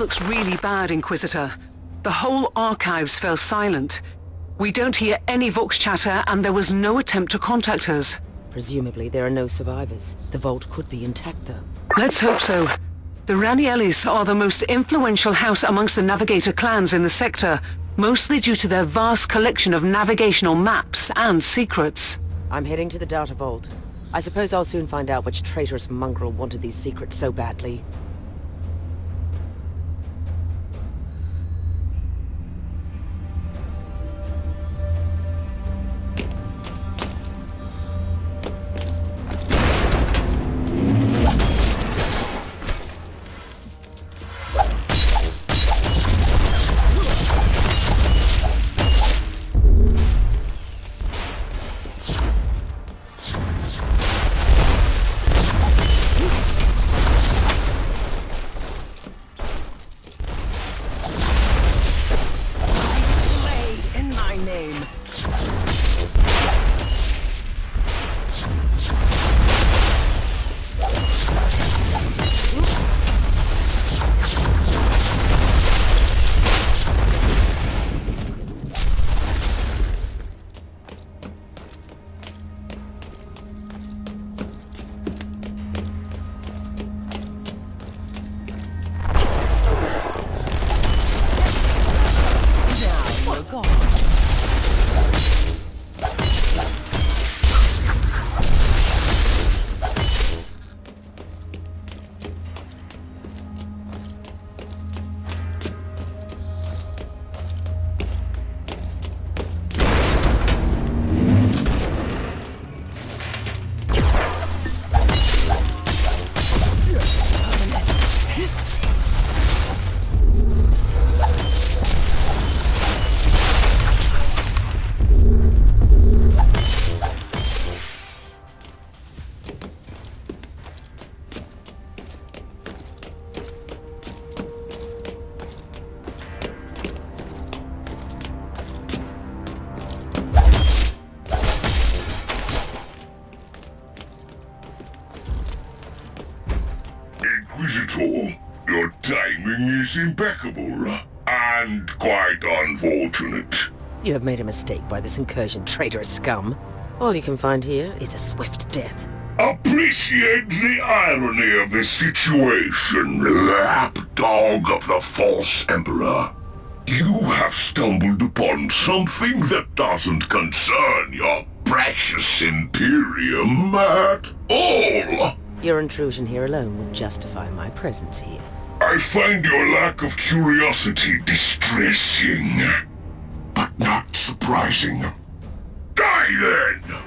looks really bad, Inquisitor. The whole archives fell silent. We don't hear any Vox chatter, and there was no attempt to contact us. Presumably there are no survivors. The vault could be intact, though. Let's hope so. The Raniellis are the most influential house amongst the Navigator clans in the sector, mostly due to their vast collection of navigational maps and secrets. I'm heading to the data vault. I suppose I'll soon find out which traitorous mongrel wanted these secrets so badly. Iquisitor, your timing is impeccable, and quite unfortunate. You have made a mistake by this incursion, traitorous scum. All you can find here is a swift death. Appreciate the irony of this situation, lapdog of the false emperor. You have stumbled upon something that doesn't concern your precious Imperium at all. Your intrusion here alone would justify my presence here. I find your lack of curiosity distressing, but not surprising. Die then!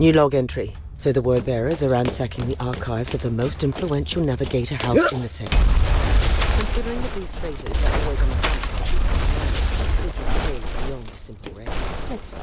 New log entry. So the word bearers are ransacking the archives of the most influential navigator house in the sector. Considering that these traitors are always on the hunt, this is clearly beyond a simple raid. Let's try.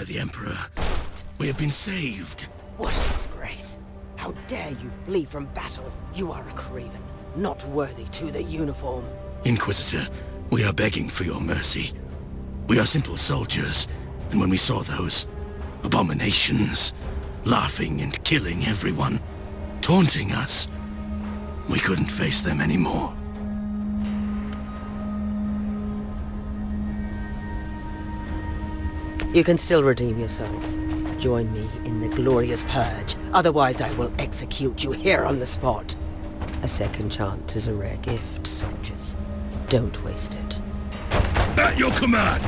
The Emperor. We have been saved. What a disgrace. How dare you flee from battle? You are a craven, not worthy to the uniform. Inquisitor, we are begging for your mercy. We are simple soldiers, and when we saw those abominations, laughing and killing everyone, taunting us, we couldn't face them anymore. You can still redeem yourselves. Join me in the glorious purge. Otherwise I will execute you here on the spot. A second chance is a rare gift, soldiers. Don't waste it. At your command!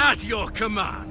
At your command.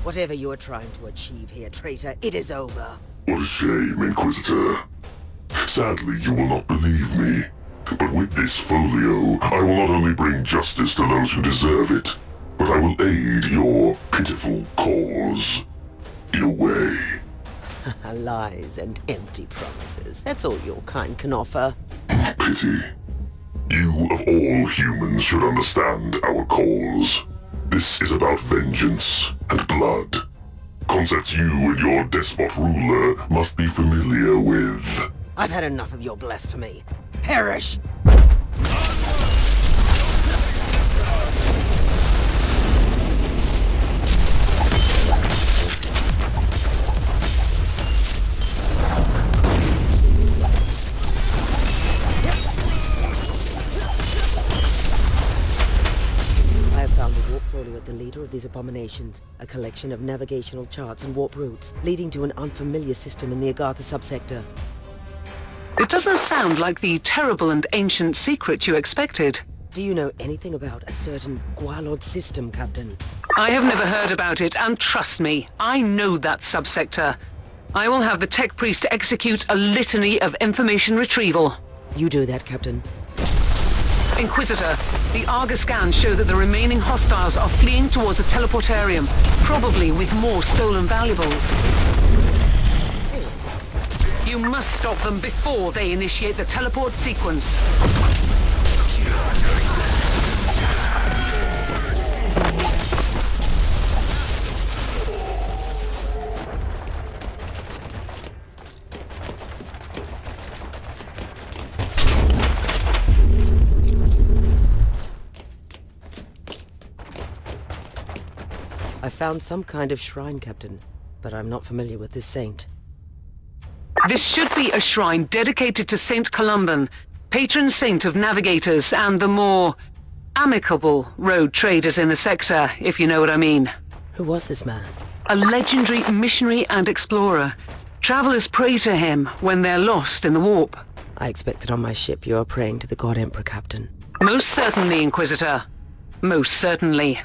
Whatever you are trying to achieve here, traitor, it is over. What a shame, Inquisitor. Sadly, you will not believe me. But with this folio, I will not only bring justice to those who deserve it, but I will aid your pitiful cause. In a way. Lies and empty promises. That's all your kind can offer. Pity. You, of all humans, should understand our cause. This is about vengeance and blood. Concepts you and your despot ruler must be familiar with. I've had enough of your blasphemy. Perish! The leader of these abominations, a collection of navigational charts and warp routes, leading to an unfamiliar system in the Agartha subsector. It doesn't sound like the terrible and ancient secret you expected. Do you know anything about a certain Gualod system, Captain? I have never heard about it, and trust me, I know that subsector. I will have the tech priest execute a litany of information retrieval. You do that, Captain. Inquisitor, the Argus scans show that the remaining hostiles are fleeing towards the teleportarium, probably with more stolen valuables. You must stop them before they initiate the teleport sequence. I found some kind of shrine, Captain, but I'm not familiar with this saint. This should be a shrine dedicated to Saint Columban, patron saint of navigators and the more amicable road traders in the sector, if you know what I mean. Who was this man? A legendary missionary and explorer. Travelers pray to him when they're lost in the warp. I expect that on my ship you are praying to the God Emperor, Captain. Most certainly, Inquisitor. Most certainly.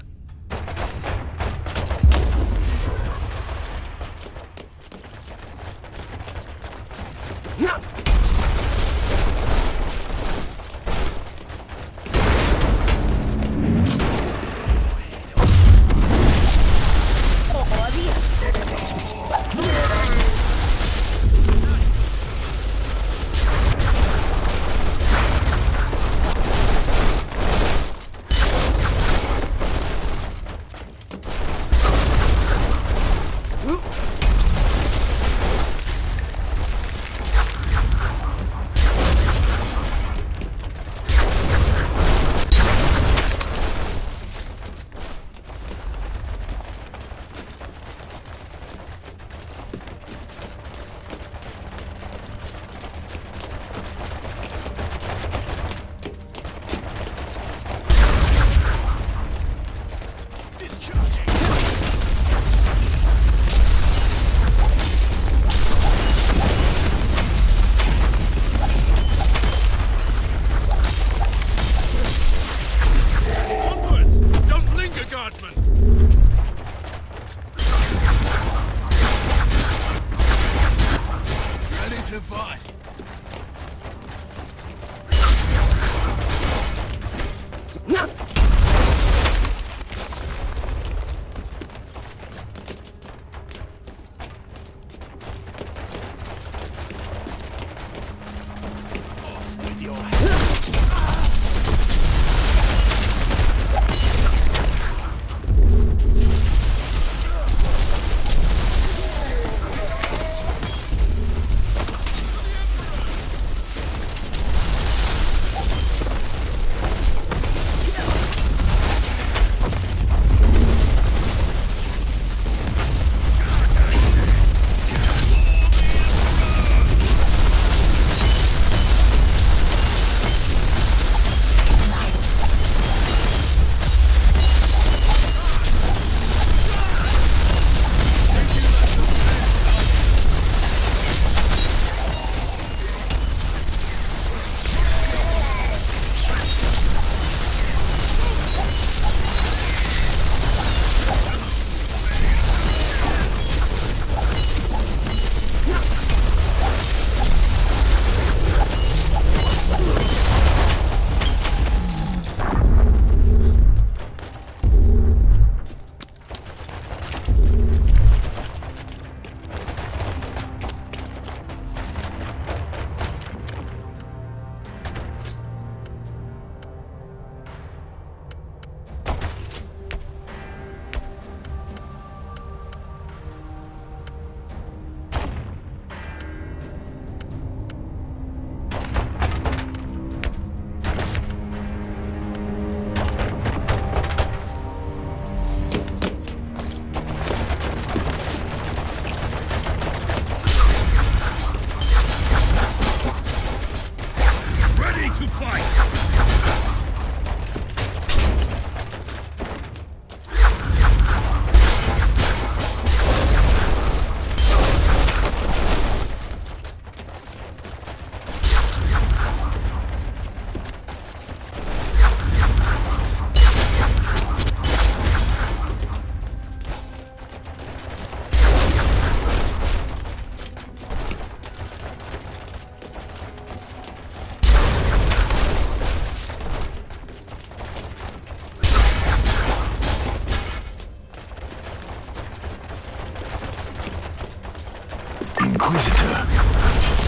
Inquisitor,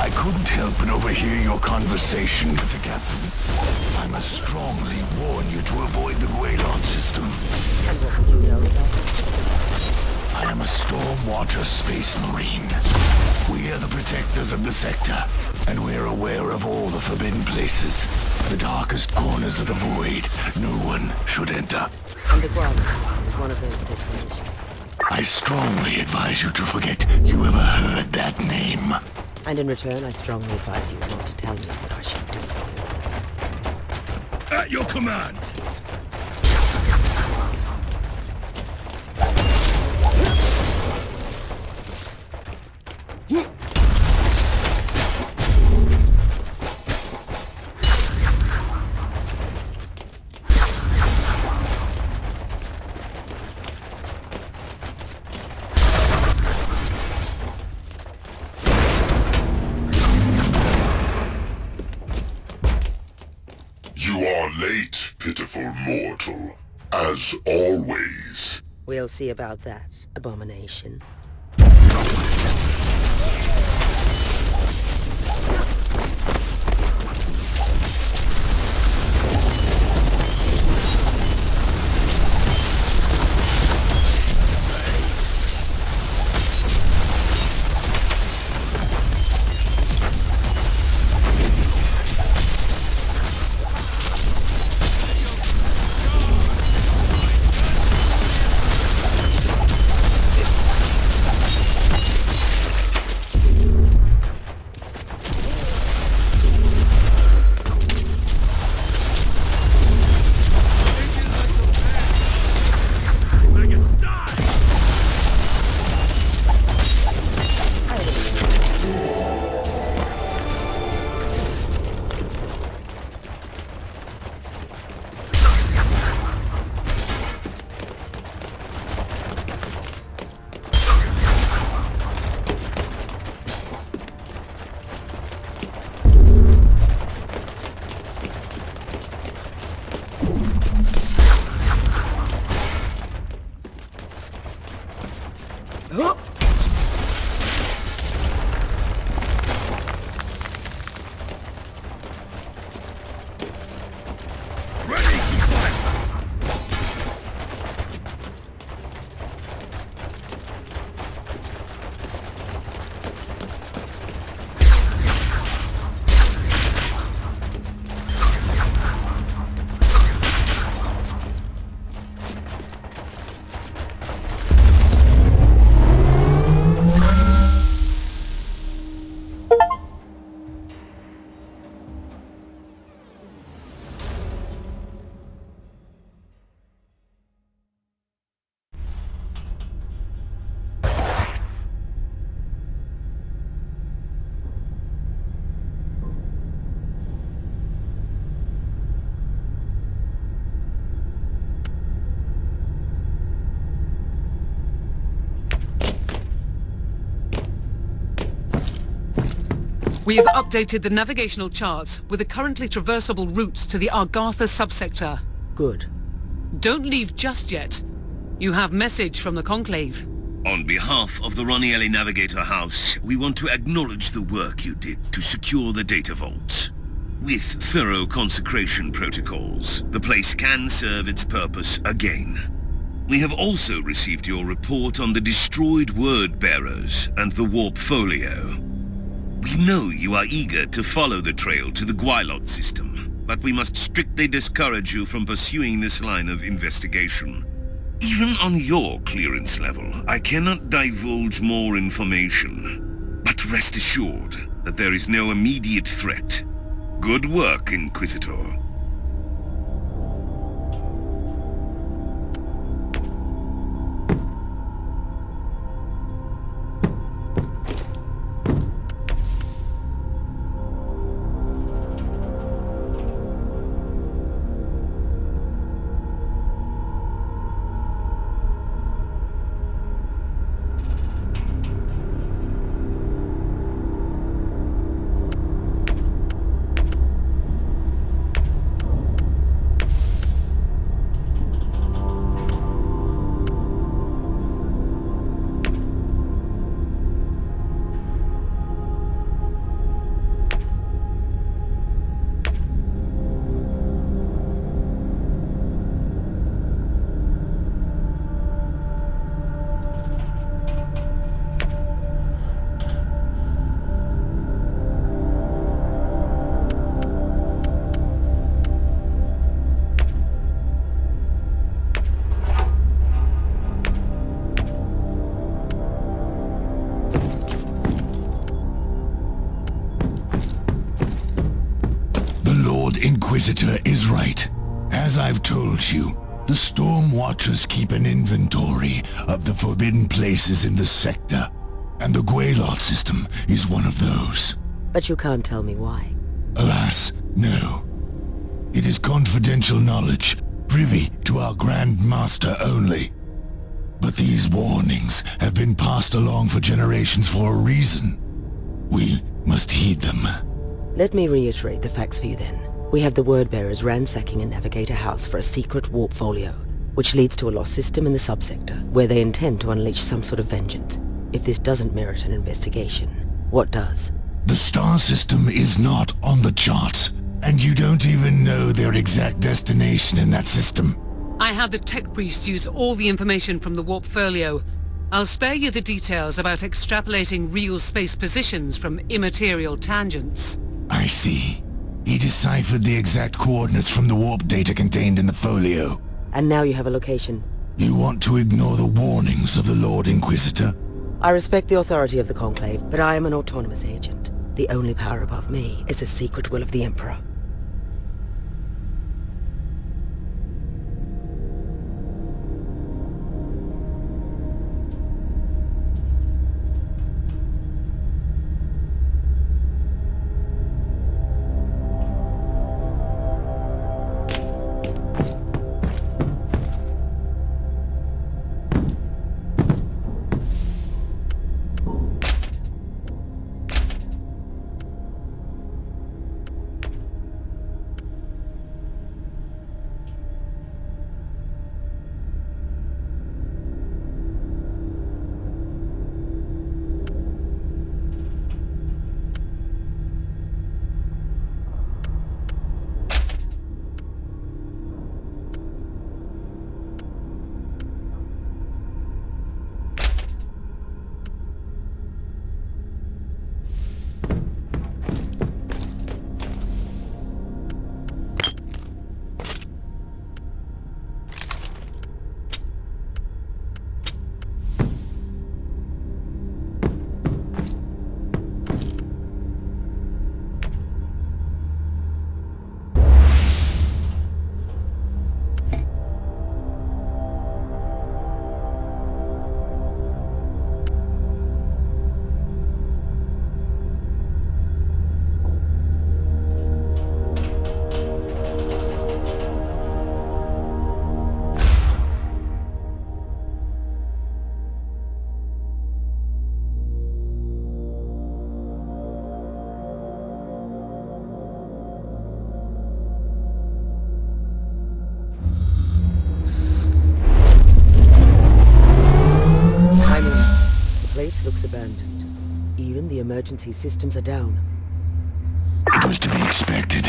I couldn't help but overhear your conversation with the captain. I must strongly warn you to avoid the Guelon system. And what would you know about it? I am a Stormwater Space Marine. We are the protectors of the sector, and we're aware of all the forbidden places, the darkest corners of the void. No one should enter. And the Guam system is one of those destinations. I strongly advise you to forget you ever heard that name. And in return, I strongly advise you not to tell me what I should do. At your command! You are late, pitiful mortal, as always. We'll see about that, abomination. We have updated the navigational charts with the currently traversable routes to the Argatha subsector. Good. Don't leave just yet. You have message from the Conclave. On behalf of the Ronieli Navigator House, we want to acknowledge the work you did to secure the data vaults. With thorough consecration protocols, the place can serve its purpose again. We have also received your report on the destroyed word bearers and the warp folio. We know you are eager to follow the trail to the Guilot system, but we must strictly discourage you from pursuing this line of investigation. Even on your clearance level, I cannot divulge more information. But rest assured that there is no immediate threat. Good work, Inquisitor. Inquisitor is right. As I've told you, the Storm Watchers keep an inventory of the forbidden places in the sector, and the Guaylot system is one of those. But you can't tell me why. Alas, no. It is confidential knowledge, privy to our Grand Master only. But these warnings have been passed along for generations for a reason. We must heed them. Let me reiterate the facts for you then. We have the Wordbearers ransacking a Navigator house for a secret warp folio, which leads to a lost system in the subsector, where they intend to unleash some sort of vengeance. If this doesn't merit an investigation, what does? The star system is not on the charts, and you don't even know their exact destination in that system. I had the tech priest use all the information from the warp folio. I'll spare you the details about extrapolating real space positions from immaterial tangents. I see. He deciphered the exact coordinates from the warp data contained in the folio. And now you have a location. You want to ignore the warnings of the Lord Inquisitor? I respect the authority of the Conclave, but I am an autonomous agent. The only power above me is the secret will of the Emperor. Looks abandoned. Even the emergency systems are down. It was to be expected.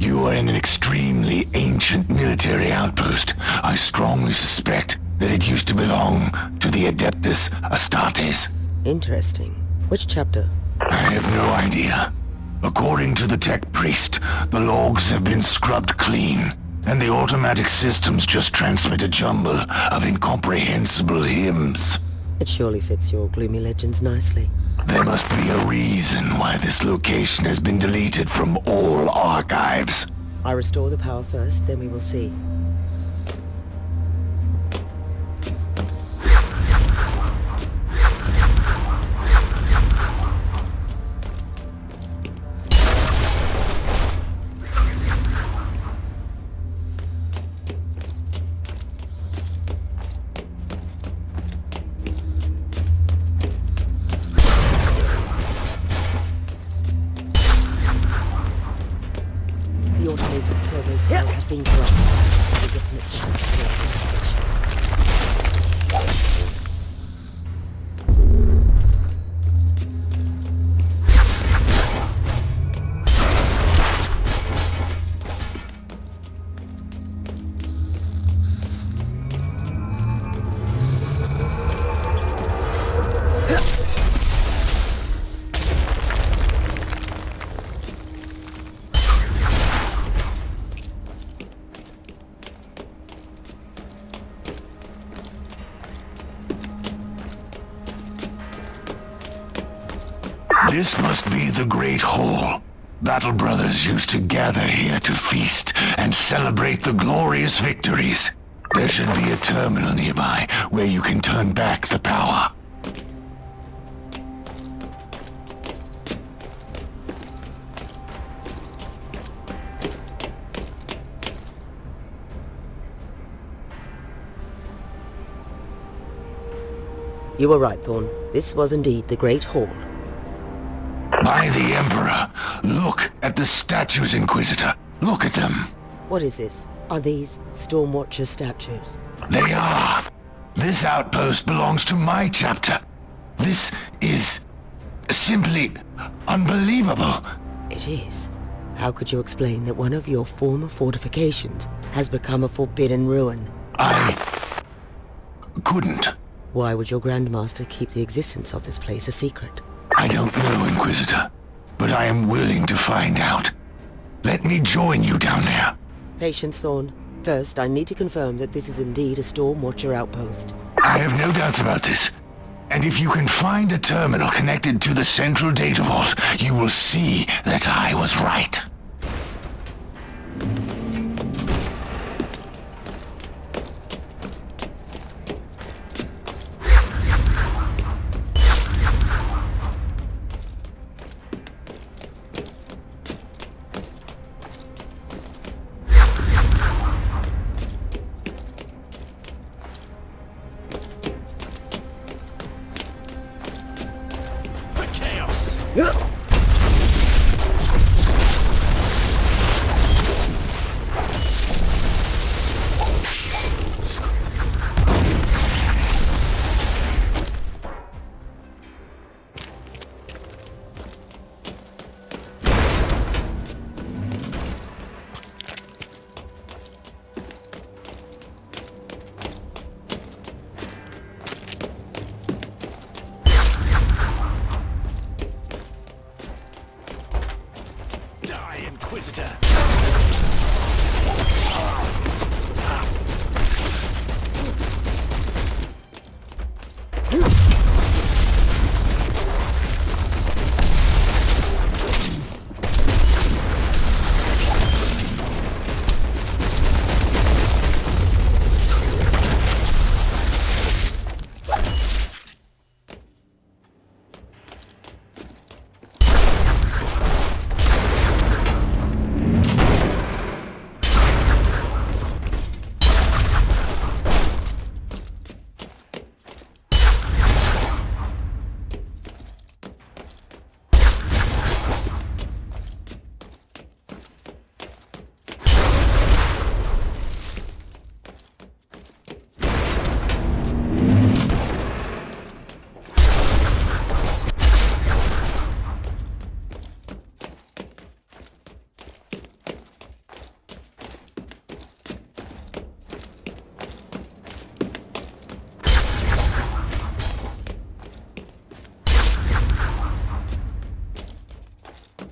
You are in an extremely ancient military outpost. I strongly suspect that it used to belong to the Adeptus Astartes. Interesting. Which chapter? I have no idea. According to the tech priest, the logs have been scrubbed clean, and the automatic systems just transmit a jumble of incomprehensible hymns. It surely fits your gloomy legends nicely. There must be a reason why this location has been deleted from all archives. I restore the power first, then we will see. The automated servo cell has been corrupted. The definite signs of infestation. This must be the Great Hall. Battle Brothers used to gather here to feast and celebrate the glorious victories. There should be a terminal nearby where you can turn back the power. You were right, Thorn. This was indeed the Great Hall. By the Emperor! Look at the statues, Inquisitor! Look at them! What is this? Are these Stormwatcher statues? They are! This outpost belongs to my chapter. This is simply unbelievable. It is. How could you explain that one of your former fortifications has become a forbidden ruin? I couldn't. Why would your Grandmaster keep the existence of this place a secret? I don't know, Inquisitor, but I am willing to find out. Let me join you down there. Patience, Thorn. First, I need to confirm that this is indeed a Stormwatcher outpost. I have no doubts about this. And if you can find a terminal connected to the central data vault, you will see that I was right. Iquisitor!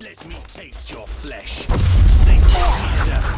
Let me taste your flesh. Sink under.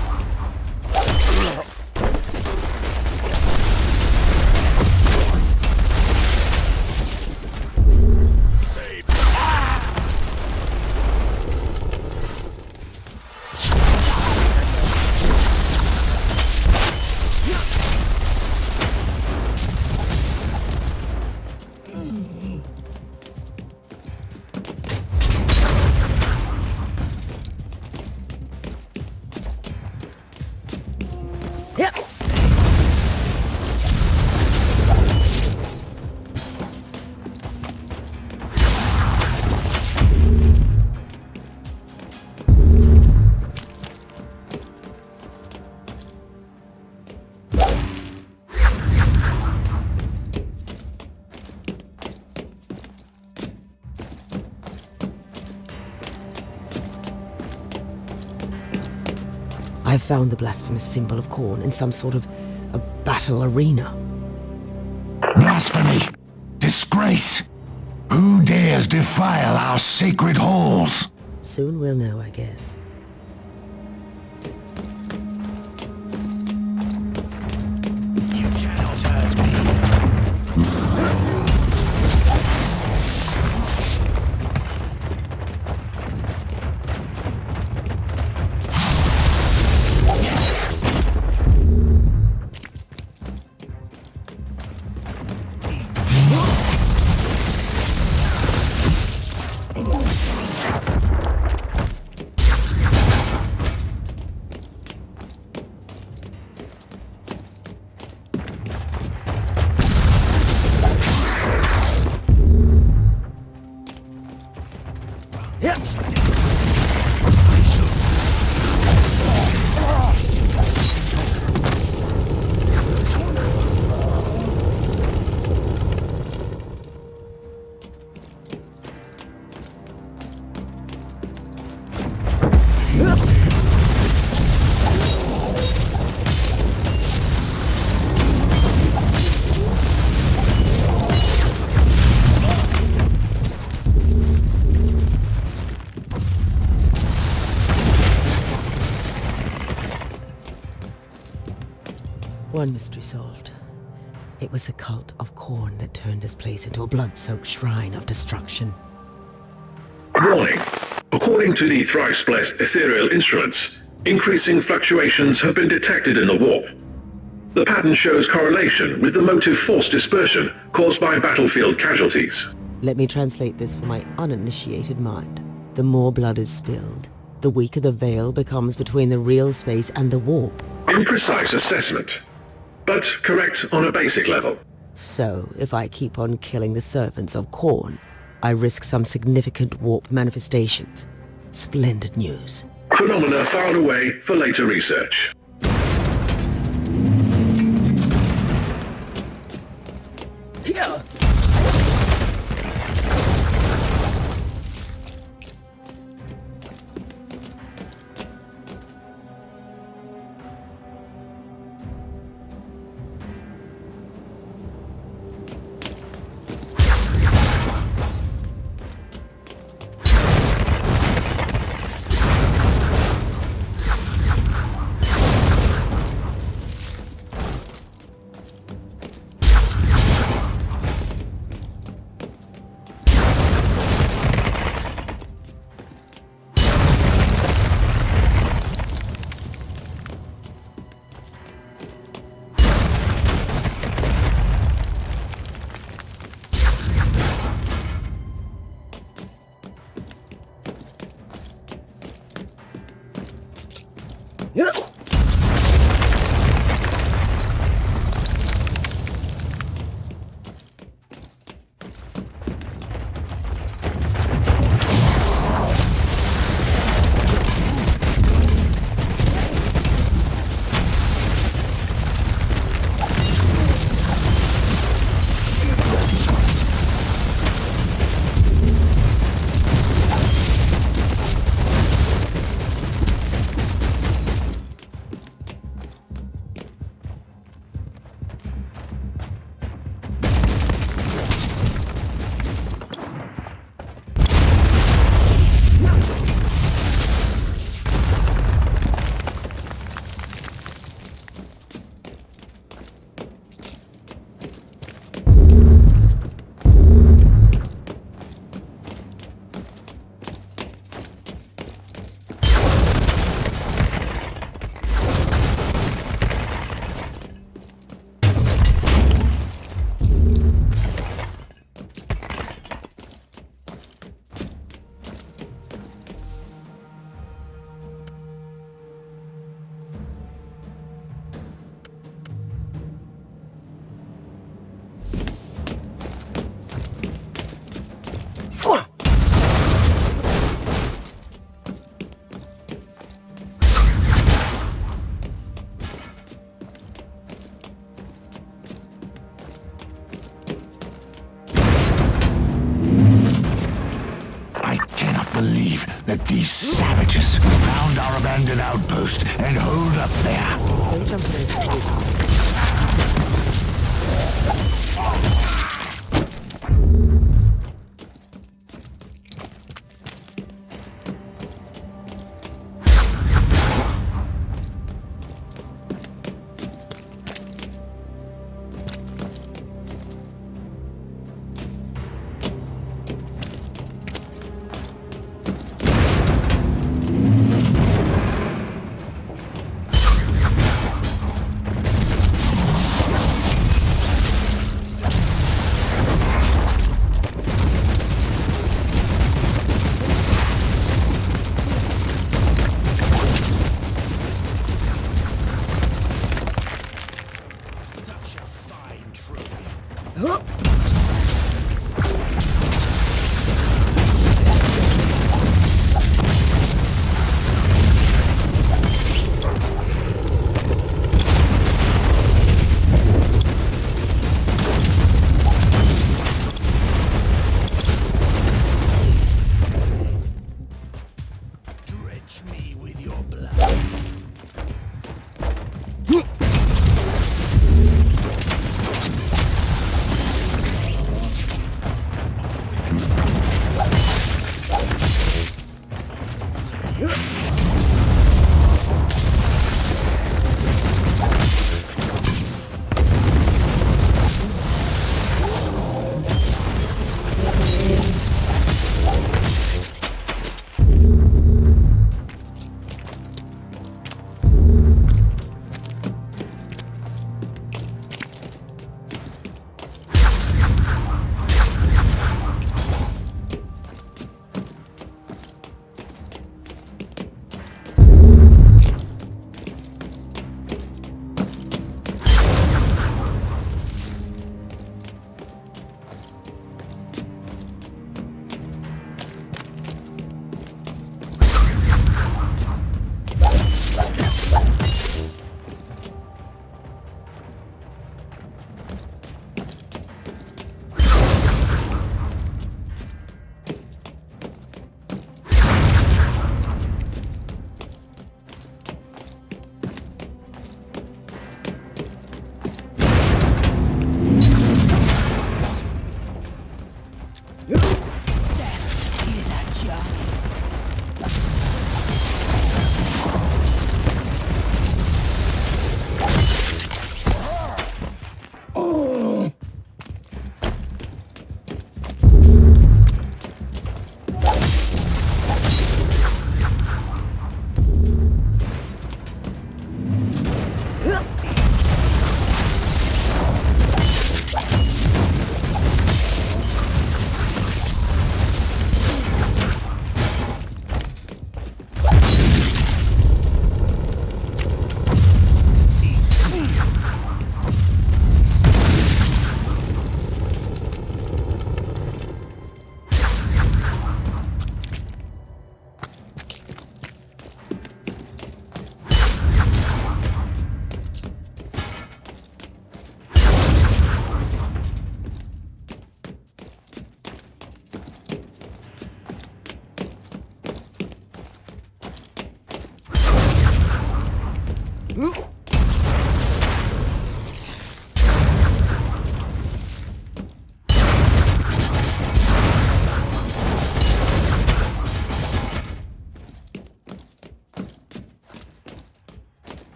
I've found the blasphemous symbol of Khorne in some sort of a battle arena. Blasphemy! Disgrace! Who dares defile our sacred halls? Soon we'll know, I guess. You cannot hurt me. One mystery solved. It was the cult of Khorne that turned this place into a blood-soaked shrine of destruction. Warning. According to the thrice-blessed ethereal instruments, increasing fluctuations have been detected in the warp. The pattern shows correlation with the motive force dispersion caused by battlefield casualties. Let me translate this for my uninitiated mind. The more blood is spilled, the weaker the veil becomes between the real space and the warp. Imprecise assessment, but correct on a basic level. So, if I keep on killing the servants of Khorne, I risk some significant warp manifestations. Splendid news. Phenomena filed away for later research. That these savages found our abandoned outpost and holed up there.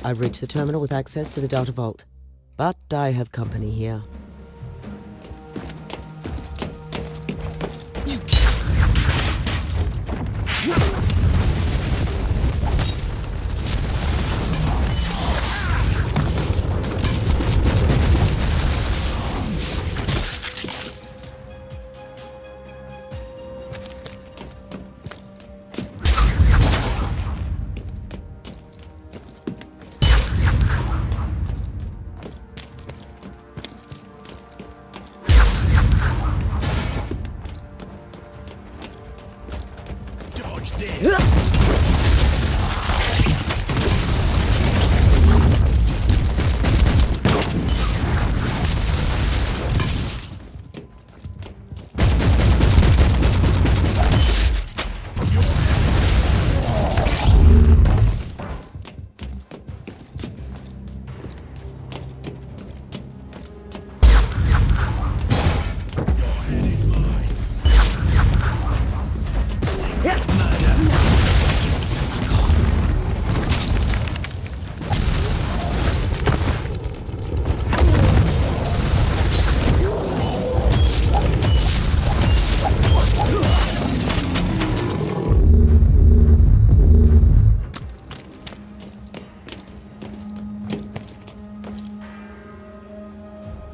I've reached the terminal with access to the data vault. But I have company here.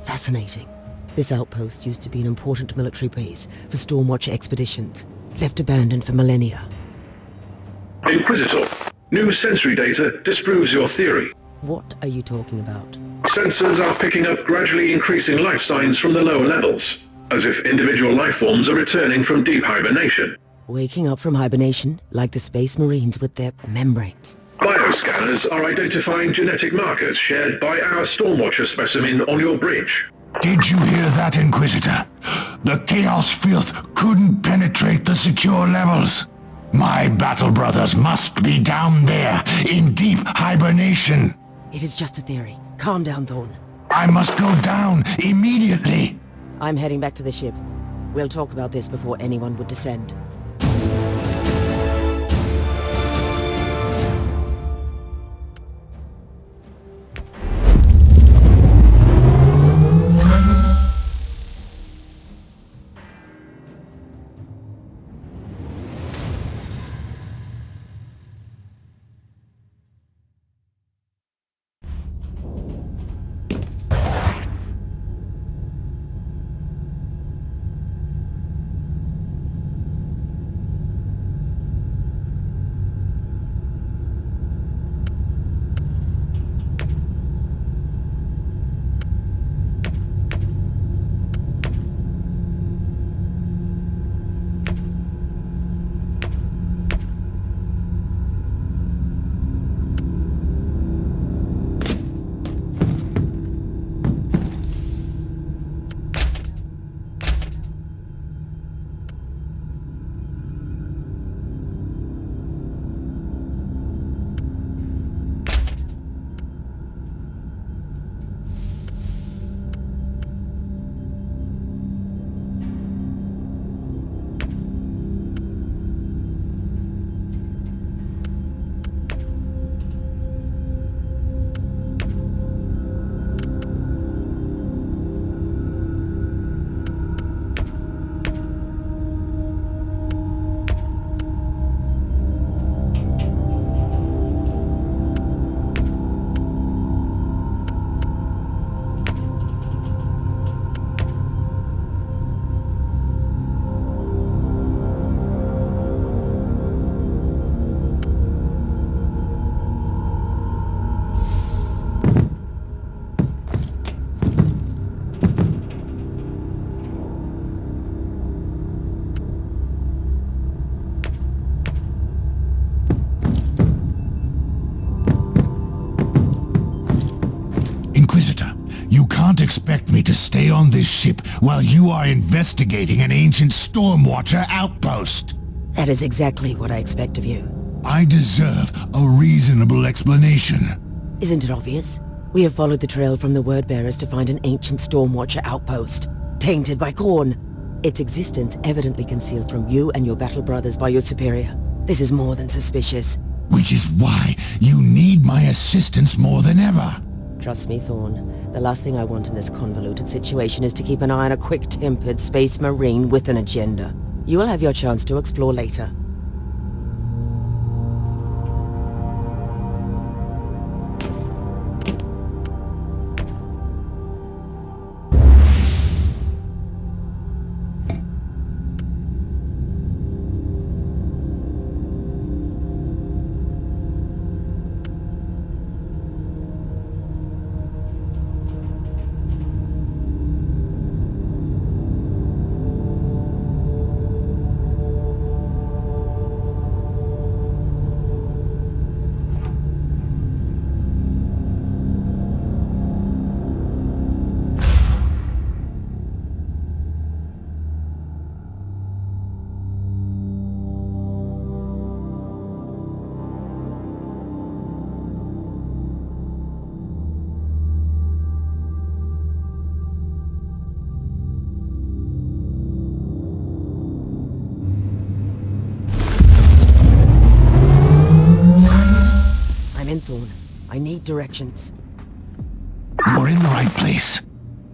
Fascinating. This outpost used to be an important military base for Stormwatch expeditions, left abandoned for millennia. Inquisitor, new sensory data disproves your theory. What are you talking about? Sensors are picking up gradually increasing life signs from the lower levels, as if individual life forms are returning from deep hibernation. Waking up from hibernation, like the Space Marines with their membranes. Bioscanners are identifying genetic markers shared by our Stormwatcher specimen on your bridge. Did you hear that, Inquisitor? The Chaos Filth couldn't penetrate the secure levels. My battle brothers must be down there, in deep hibernation. It is just a theory. Calm down, Thorn. I must go down immediately. I'm heading back to the ship. We'll talk about this before anyone would descend. Inquisitor, you can't expect me to stay on this ship while you are investigating an ancient Stormwatcher outpost. That is exactly what I expect of you. I deserve a reasonable explanation. Isn't it obvious? We have followed the trail from the Wordbearers to find an ancient Stormwatcher outpost, tainted by Khorne. Its existence evidently concealed from you and your battle brothers by your superior. This is more than suspicious. Which is why you need my assistance more than ever. Trust me, Thorn. The last thing I want in this convoluted situation is to keep an eye on a quick-tempered space marine with an agenda. You will have your chance to explore later. Thorn. I need directions. You're in the right place.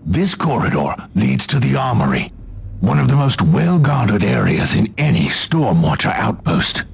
This corridor leads to the armory, one of the most well-guarded areas in any Stormwatcher outpost.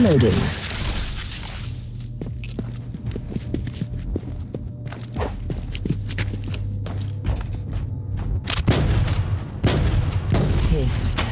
Uploading. Hiss of death.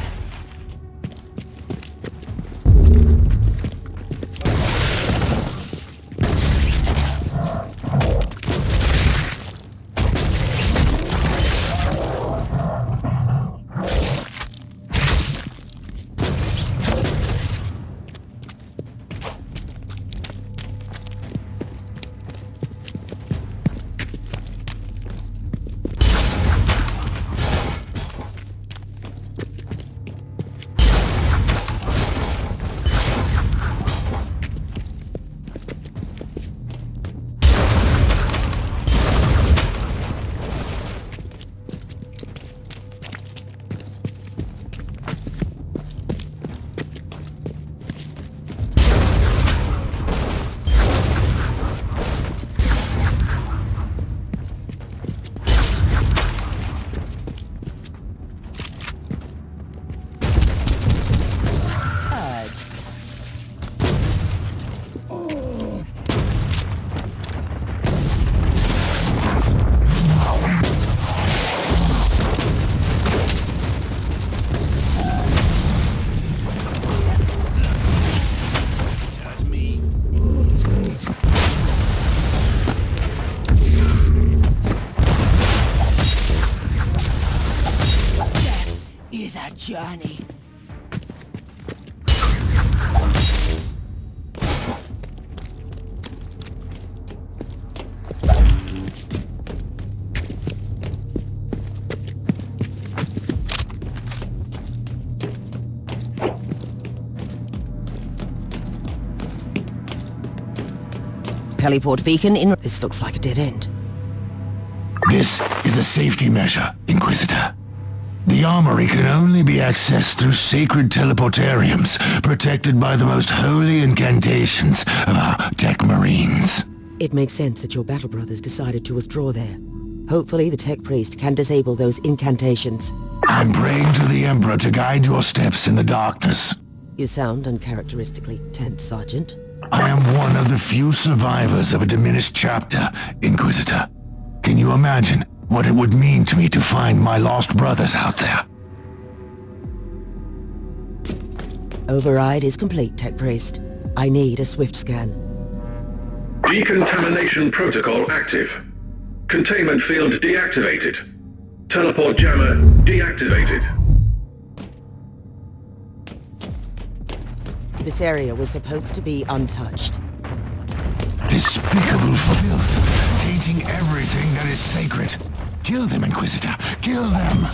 Journey. Teleport beacon in. This looks like a dead end. This is a safety measure, Inquisitor. The armory can only be accessed through sacred teleportariums, protected by the most holy incantations of our tech marines. It makes sense that your battle brothers decided to withdraw there. Hopefully the tech priest can disable those incantations. I'm praying to the Emperor to guide your steps in the darkness. You sound uncharacteristically tense, Sergeant. I am one of the few survivors of a diminished chapter, Inquisitor. Can you imagine what it would mean to me to find my lost brothers out there? Override is complete, Tech Priest. I need a swift scan. Decontamination protocol active. Containment field deactivated. Teleport jammer deactivated. This area was supposed to be untouched. Despicable filth, tainting everything that is sacred. Kill them, Inquisitor. Kill them!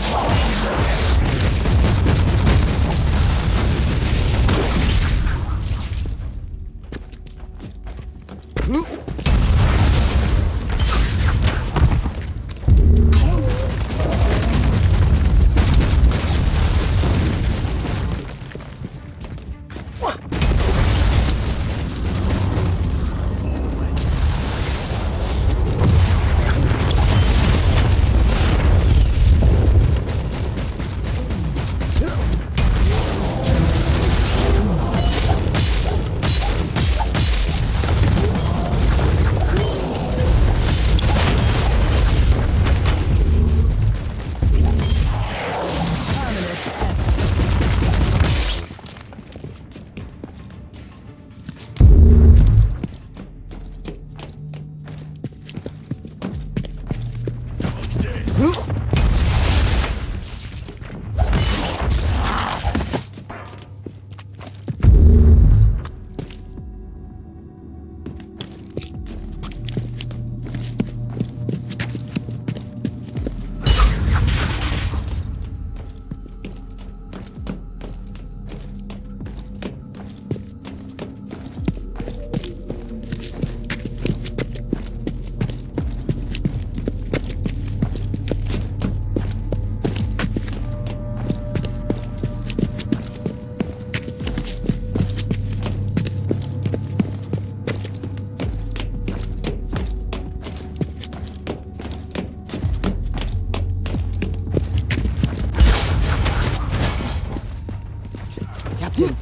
Captain, I'm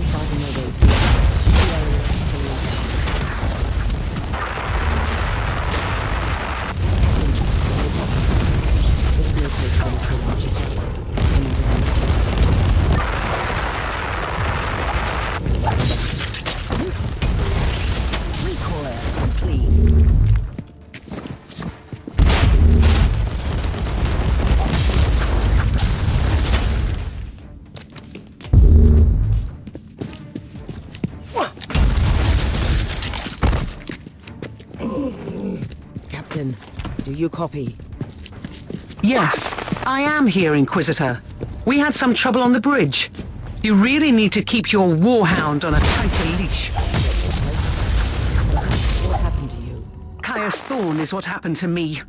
finding my way to you. you copy? Yes, I am here, Inquisitor. We had some trouble on the bridge. You really need to keep your warhound on a tighter leash. What happened to you? Caius Thorne is what happened to me.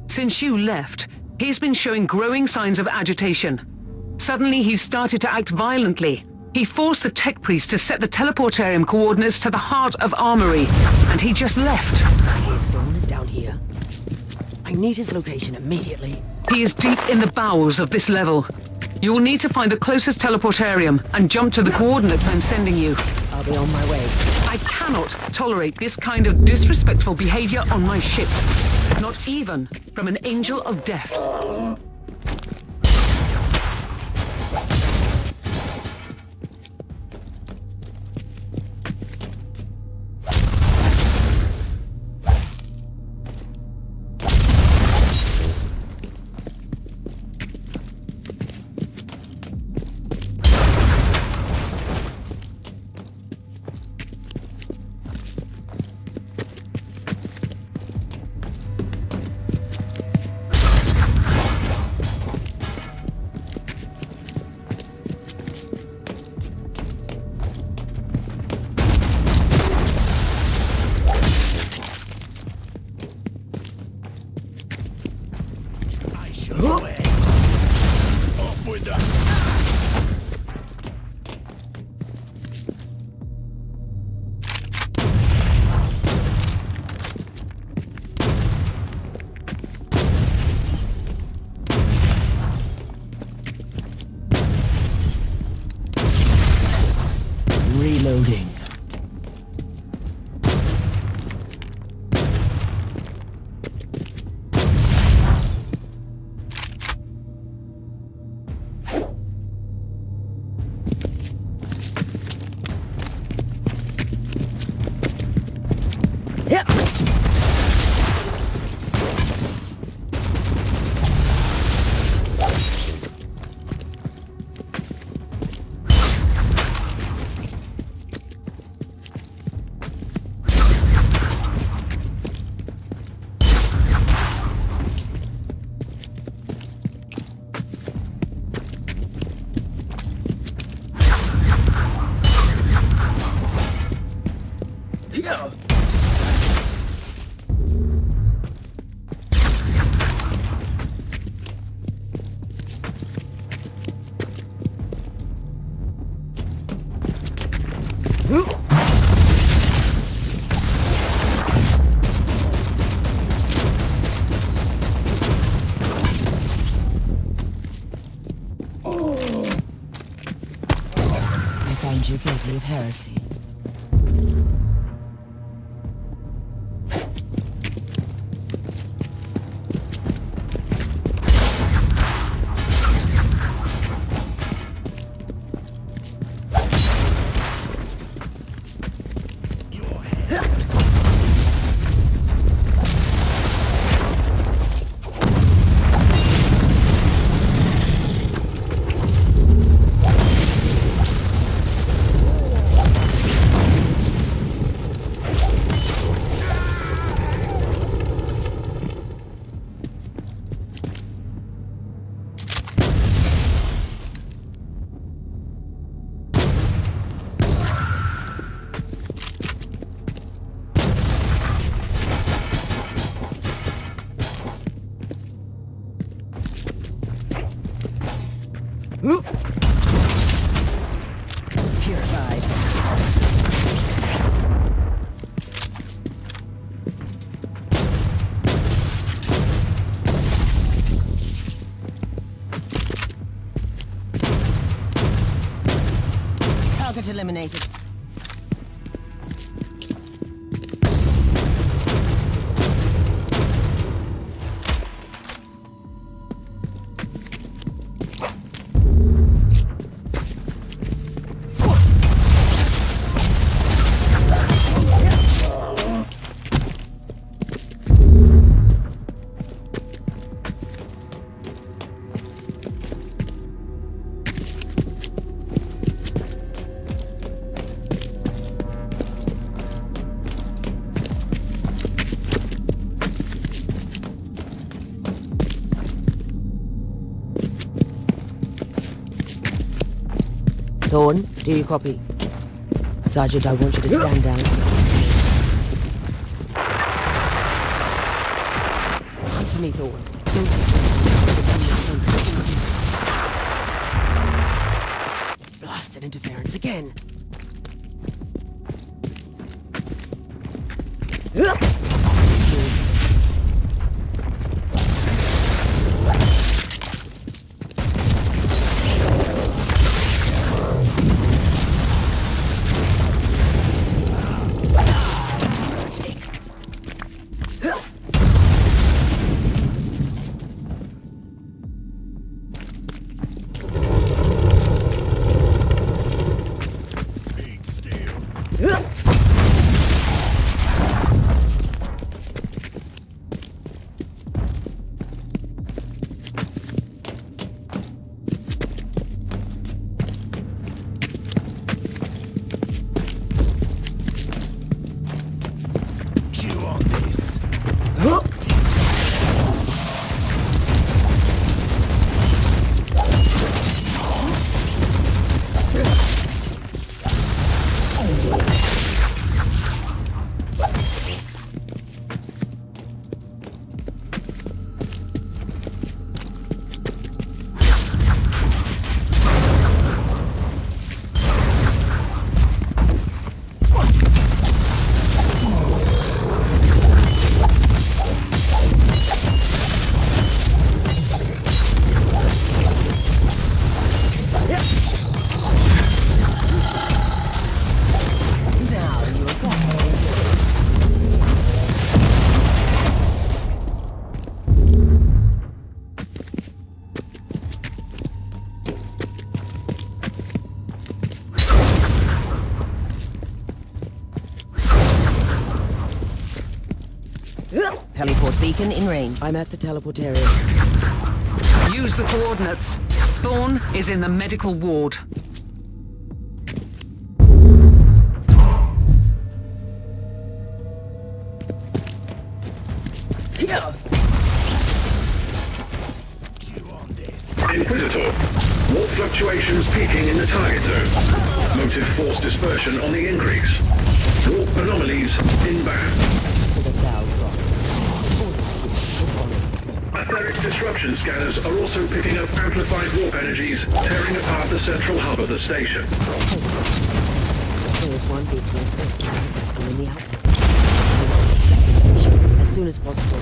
Since you left, he's been showing growing signs of agitation. Suddenly he's started to act violently. He forced the tech priest to set the teleportarium coordinates to the heart of Armory, and he just left. Caius Thorne is down here. I need his location immediately. He is deep in the bowels of this level. You will need to find the closest teleportarium and jump to the coordinates I'm sending you. I'll be on my way. I cannot tolerate this kind of disrespectful behavior on my ship. Not even from an angel of death. Off with the... Reloading. Yep. I find you guilty of heresy. Purified. Target eliminated. Thorn, do you copy? Sergeant, I want you to stand down. Answer me, Thorn. Blasted interference again. Teleport beacon in range. I'm at the teleport area. Use the coordinates. Thorn is in the medical ward. Inquisitor, warp fluctuations peaking in the target zone. Motive force dispersion on the increase. Warp anomalies inbound. Etheric disruption scanners are also picking up amplified warp energies, tearing apart the central hub of the station. There is one big manifesting in the output. As soon as possible.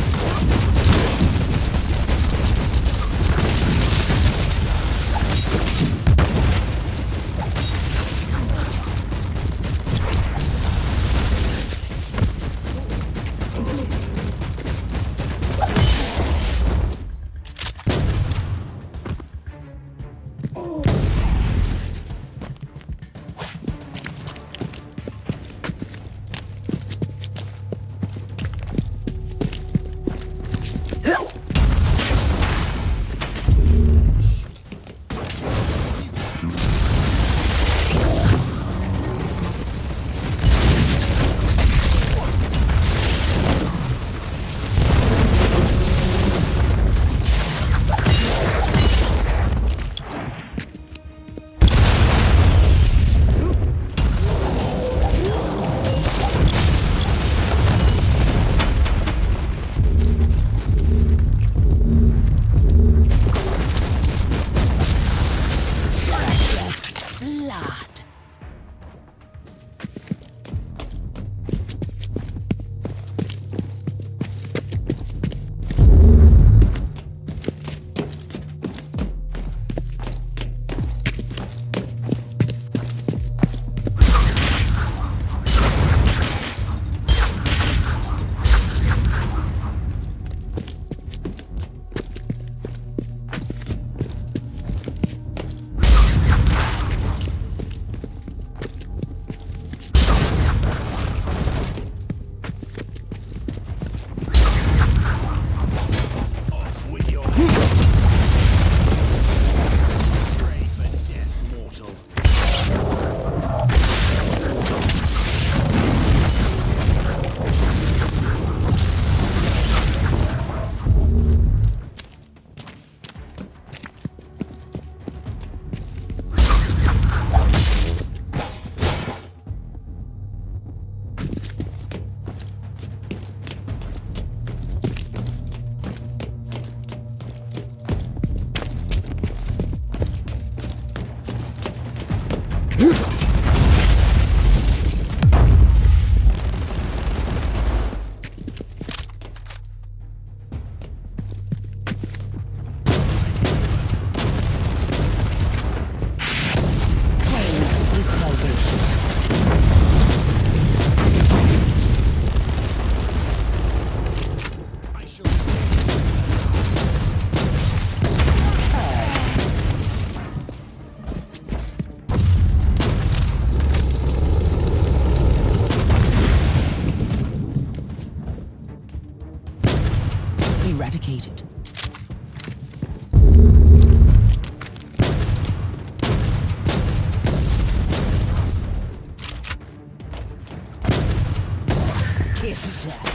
Kiss of death.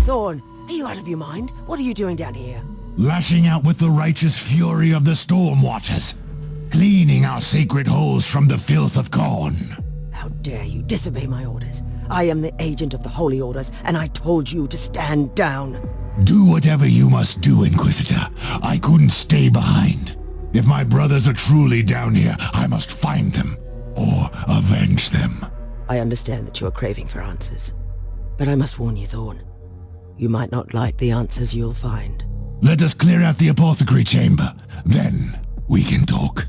Thorn, are you out of your mind? What are you doing down here? Lashing out with the righteous fury of the storm waters. Cleaning our sacred halls from the filth of Khorne. How dare you disobey my orders? I am the agent of the Holy Orders, and I told you to stand down. Do whatever you must do, Inquisitor. I couldn't stay behind. If my brothers are truly down here, I must find them, or avenge them. I understand that you are craving for answers. But I must warn you, Thorn. You might not like the answers you'll find. Let us clear out the apothecary chamber. Then we can talk.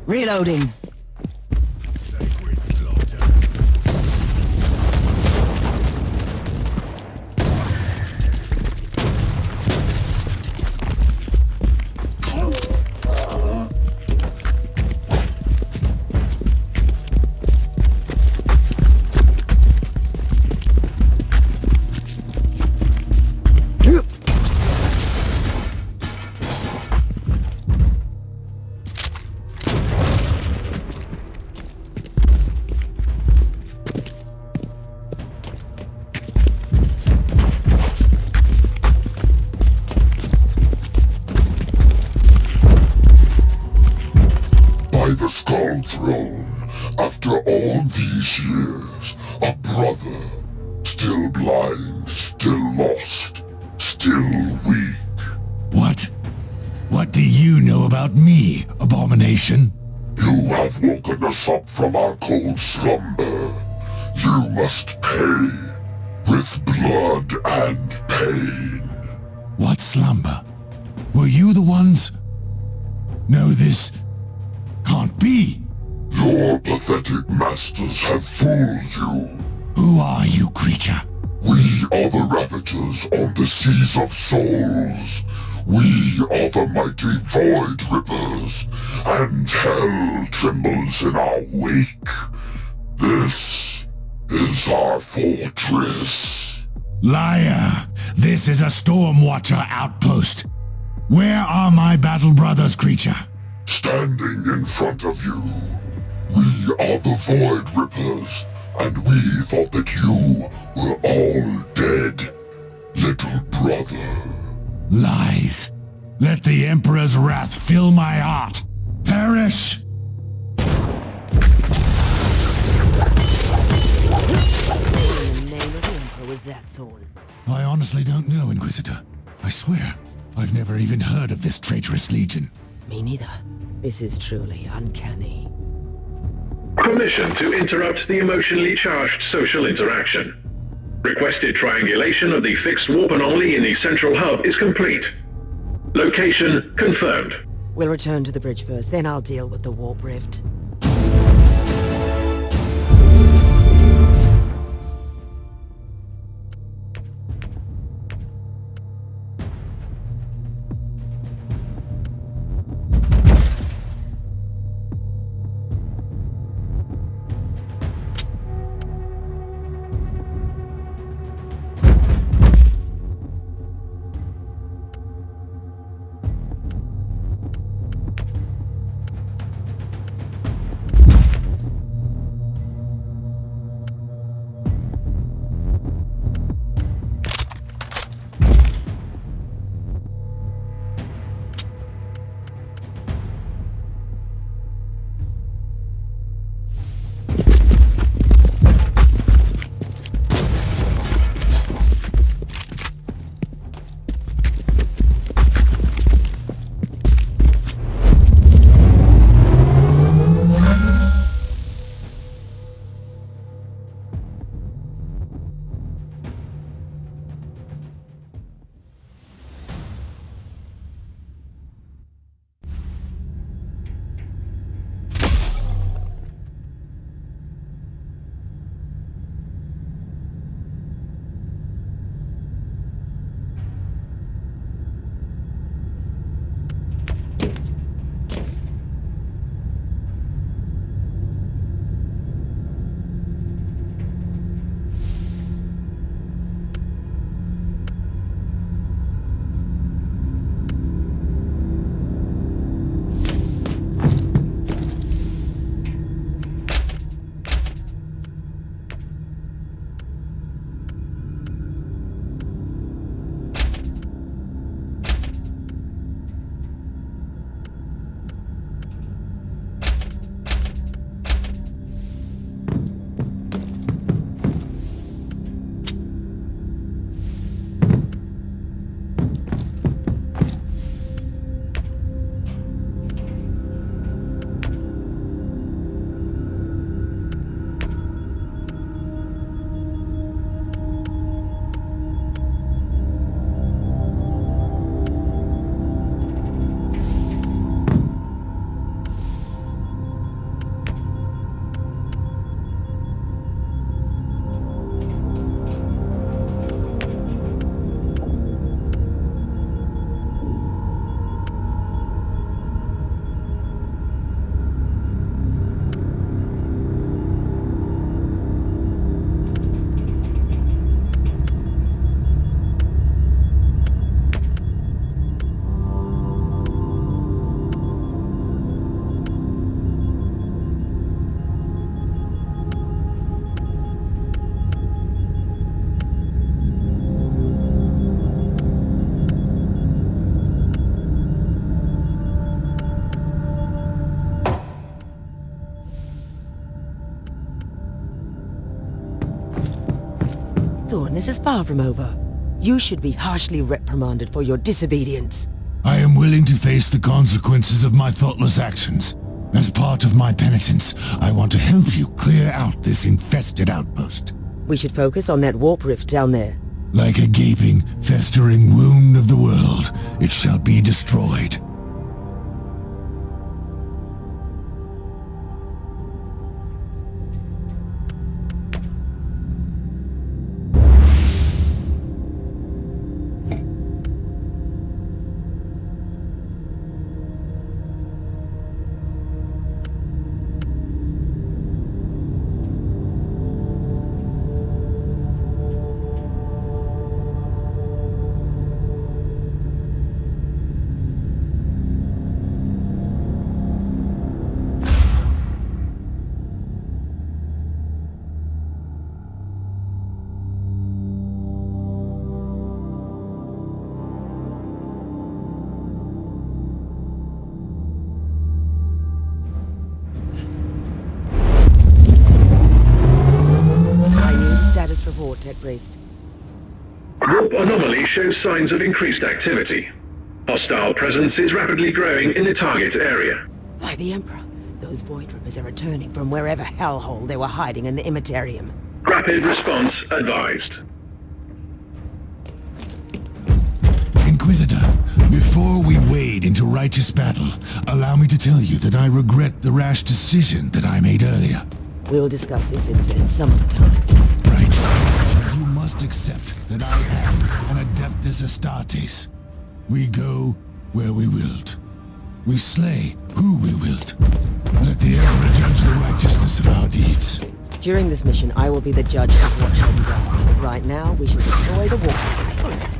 Reloading. The Skull Throne, after all these years, a brother, still blind, still lost, still weak. What? What do you know about me, Abomination? You have woken us up from our cold slumber. You must pay with blood. blood and pain. What slumber? Were you the ones? No, this can't be. Your pathetic masters have fooled you. Who are you, creature? We are the Ravagers on the Seas of Souls. We are the mighty Void Rippers, and hell trembles in our wake. This is our fortress. Liar! This is a Stormwatcher outpost. Where are my battle brothers, creature? Standing in front of you. We are the Void Rippers, and we thought that you were all dead, little brother. Lies. Let the Emperor's wrath fill my heart. Perish! In the name of the Emperor was that Thorn? I honestly don't know, Inquisitor. I swear, I've never even heard of this traitorous legion. Me neither. This is truly uncanny. Permission to interrupt the emotionally charged social interaction. Requested triangulation of the fixed warp anomaly in the central hub is complete. Location confirmed. We'll return to the bridge first, then I'll deal with the warp rift. Thorn, this is far from over. You should be harshly reprimanded for your disobedience. I am willing to face the consequences of my thoughtless actions. As part of my penitence, I want to help you clear out this infested outpost. We should focus on that warp rift down there. Like a gaping, festering wound of the world, it shall be destroyed. Priest. Warp anomaly shows signs of increased activity. Hostile presence is rapidly growing in the target area. By the Emperor, those Void Rippers are returning from wherever hellhole they were hiding in the Imitarium. Rapid response advised. Inquisitor, before we wade into righteous battle, allow me to tell you that I regret the rash decision that I made earlier. We'll discuss this incident some other time. Right. You must accept that I am an Adeptus Astartes. We go where we wilt. We slay who we wilt. Let the Emperor judge the righteousness of our deeds. During this mission, I will be the judge of what shall be done. But right now, we shall destroy the wall.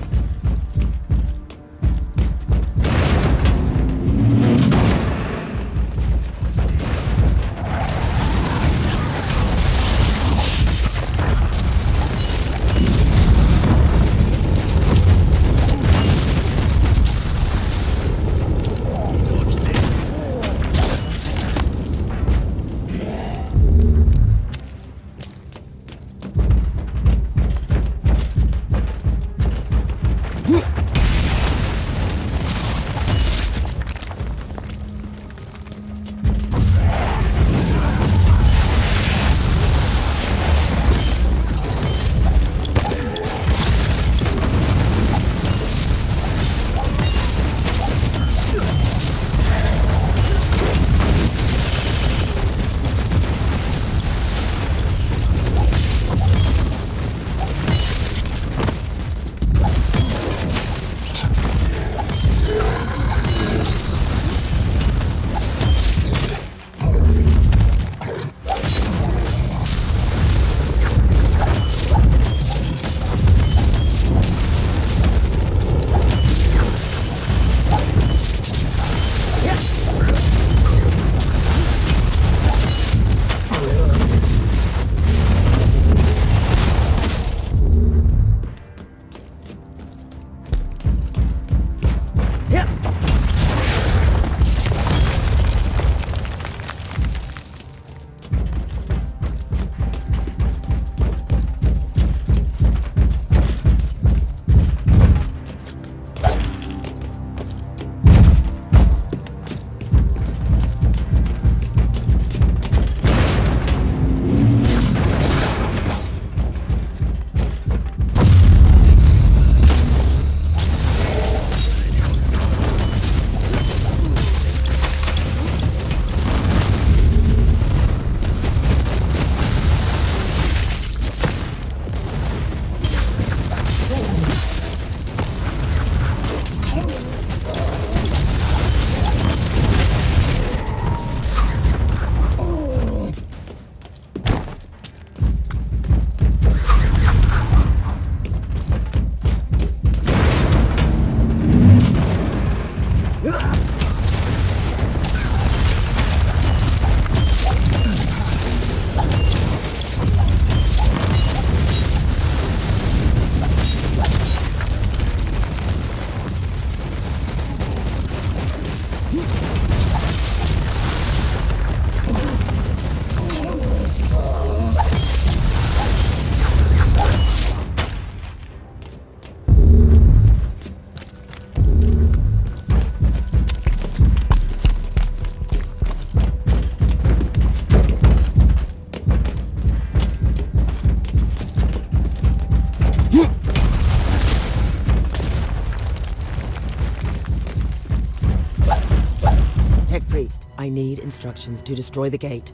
need instructions to destroy the gate.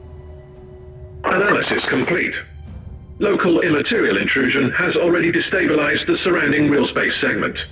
Analysis complete. Local immaterial intrusion has already destabilized the surrounding real space segment.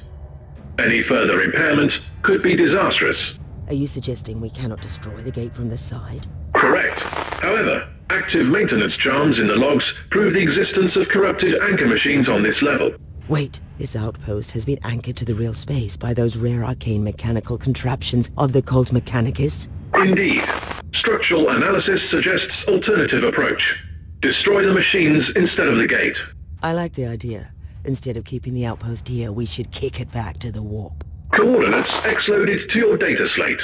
Any further impairment could be disastrous. Are you suggesting we cannot destroy the gate from the side? Correct. However, active maintenance charms in the logs prove the existence of corrupted anchor machines on this level. Wait, this outpost has been anchored to the real space by those rare arcane mechanical contraptions of the cult Mechanicus? Indeed. Structural analysis suggests alternative approach. Destroy the machines instead of the gate. I like the idea. Instead of keeping the outpost here, we should kick it back to the warp. Coordinates X-loaded to your data slate.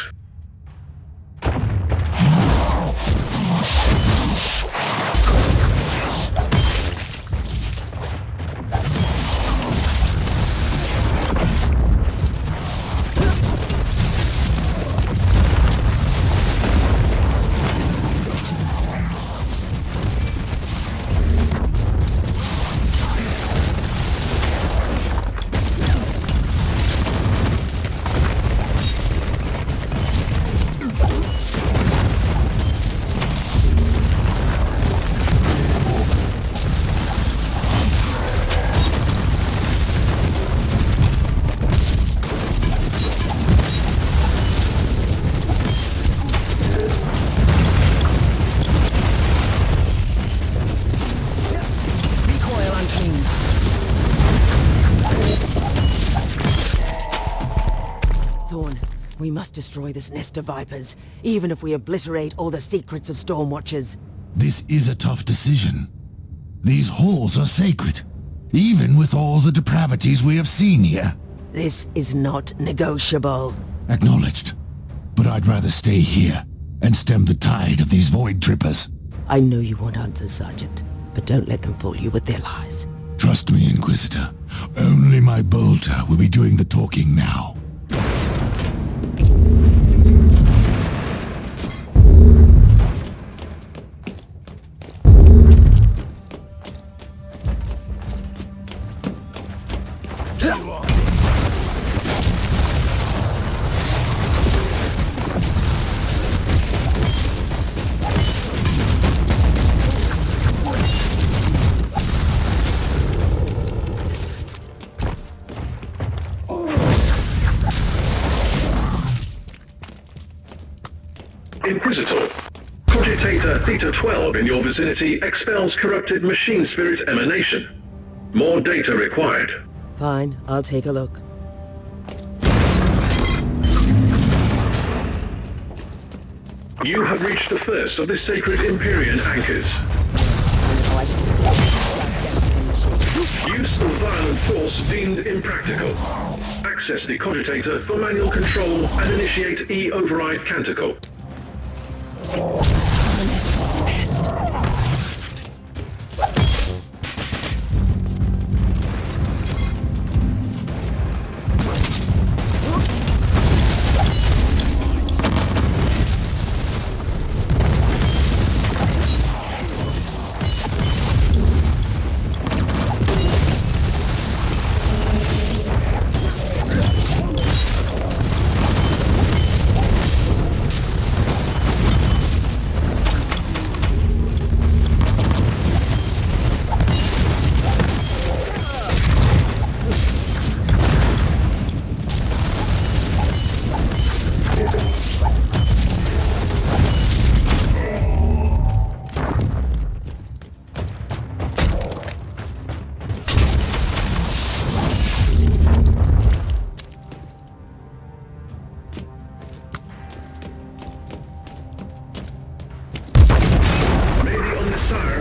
We must destroy this nest of vipers, even if we obliterate all the secrets of Stormwatchers. This is a tough decision. These halls are sacred, even with all the depravities we have seen here. This is not negotiable. Acknowledged. But I'd rather stay here and stem the tide of these void trippers. I know you want answers, Sergeant, but don't let them fool you with their lies. Trust me, Inquisitor. Only my bolter will be doing the talking now. Iquisitor. Cogitator Theta 12 in your vicinity expels corrupted machine spirit emanation. More data required. Fine, I'll take a look. You have reached the first of the sacred Empyrean anchors. Use of violent force deemed impractical. Access the cogitator for manual control and initiate E-override canticle.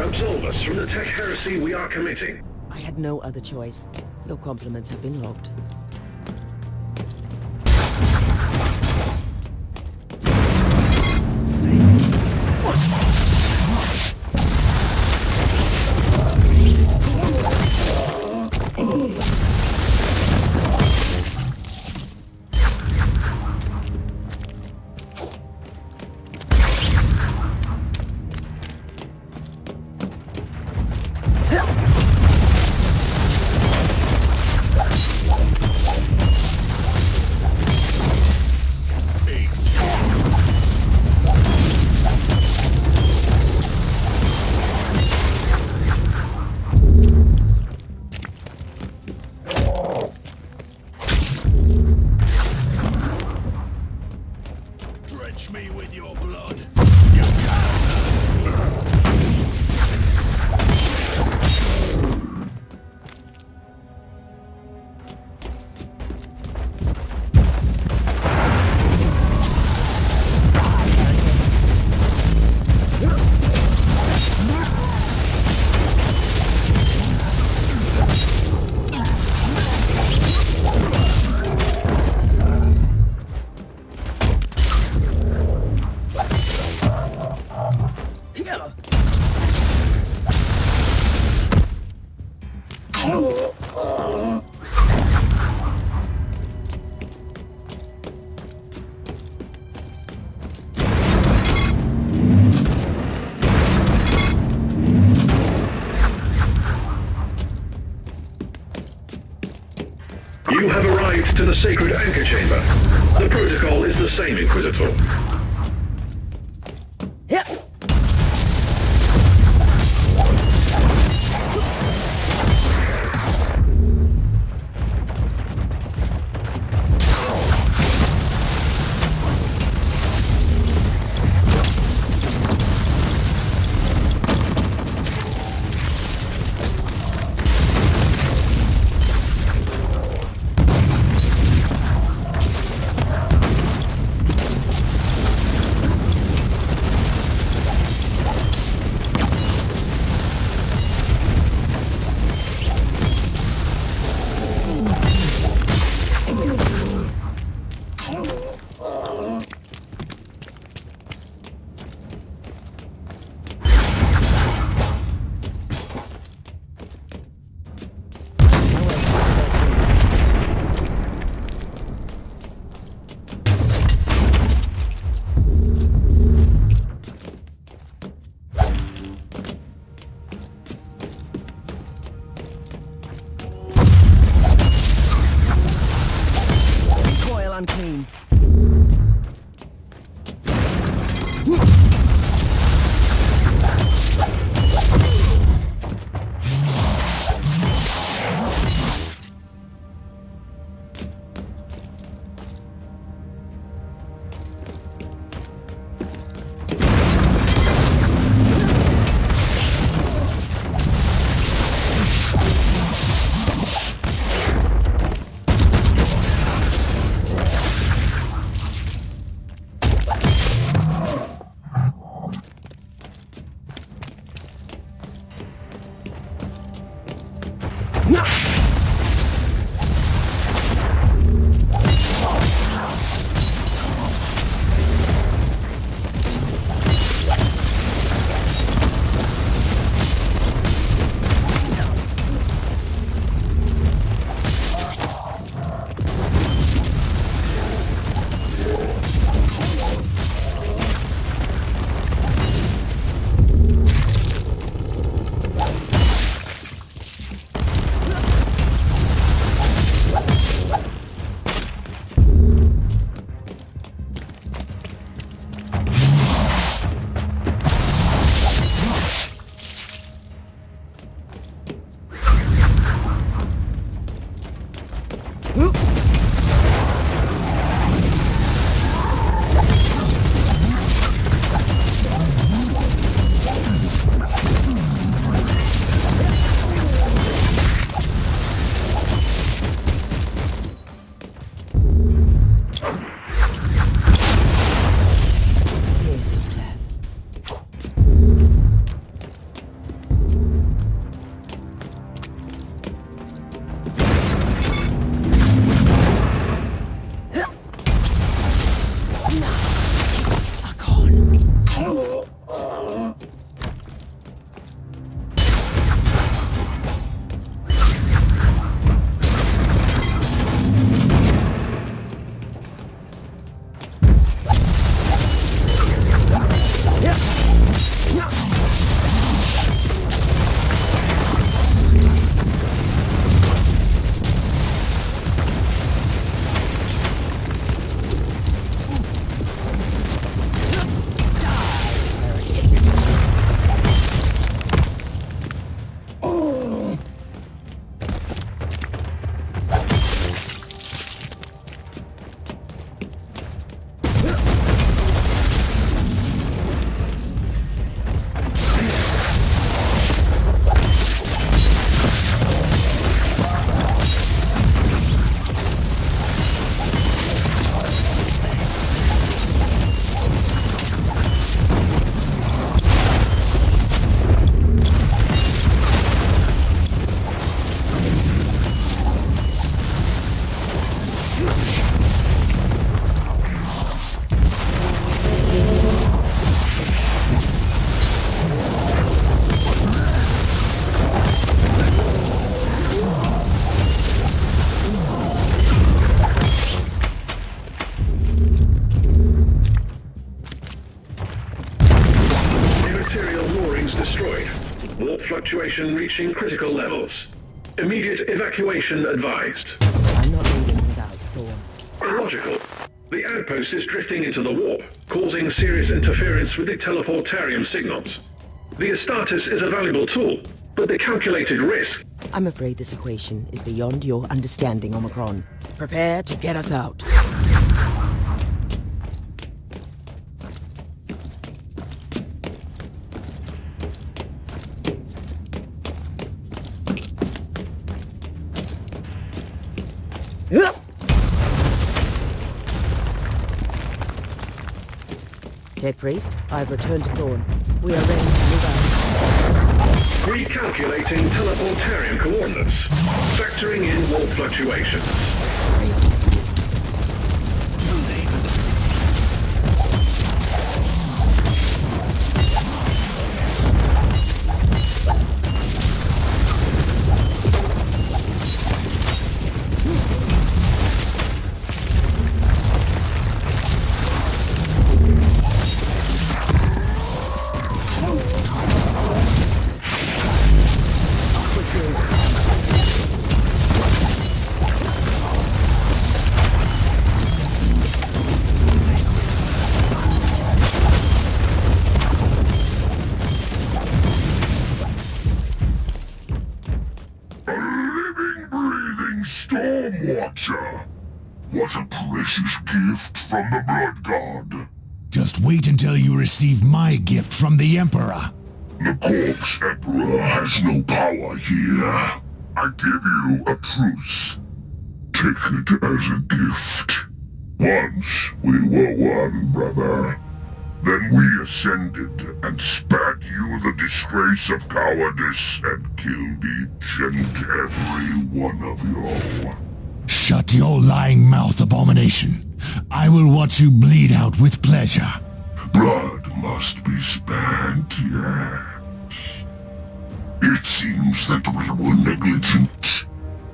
Absolve us from the tech heresy we are committing. I had no other choice. No compliments have been logged. You have arrived to the sacred anchor chamber. The protocol is the same, Inquisitor. Unclean. Warp fluctuation reaching critical levels. Immediate evacuation advised. I'm not leaving without Thorn. Illogical. The outpost is drifting into the warp, causing serious interference with the teleportarium signals. The Assasin is a valuable tool, but the calculated risk... I'm afraid this equation is beyond your understanding, Omicron. Prepare to get us out. Tech Priest, I've returned to Thorn. We are ready to move out. Recalculating teleportarium coordinates. Factoring in warp fluctuations. Stormwatcher! What a precious gift from the Blood God! Just wait until you receive my gift from the Emperor. The Corpse Emperor has no power here. I give you a truce. Take it as a gift. Once we were one, brother. Then we ascended and spared you the disgrace of cowardice and killed each and every one of you. Shut your lying mouth, abomination. I will watch you bleed out with pleasure. Blood must be spent, yes. It seems that we were negligent.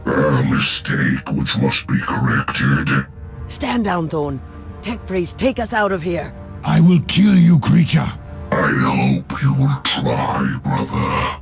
A mistake which must be corrected. Stand down, Thorn. Tech Priest, take us out of here. I will kill you, creature. I hope you will try, brother.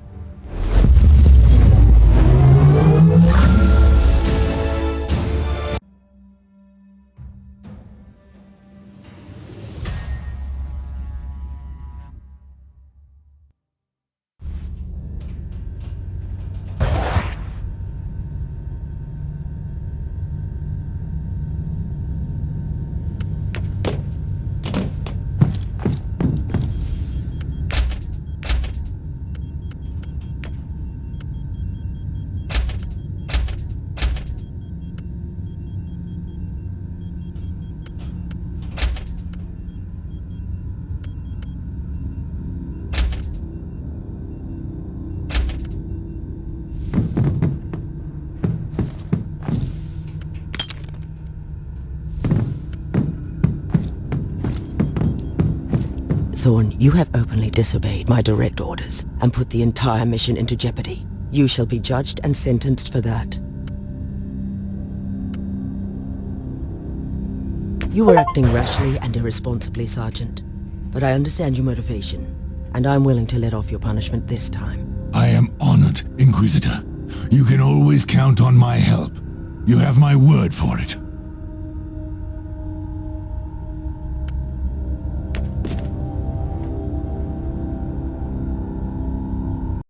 Thorn, you have openly disobeyed my direct orders and put the entire mission into jeopardy. You shall be judged and sentenced for that. You were acting rashly and irresponsibly, Sergeant. But I understand your motivation, and I'm willing to let off your punishment this time. I am honored, Inquisitor. You can always count on my help. You have my word for it.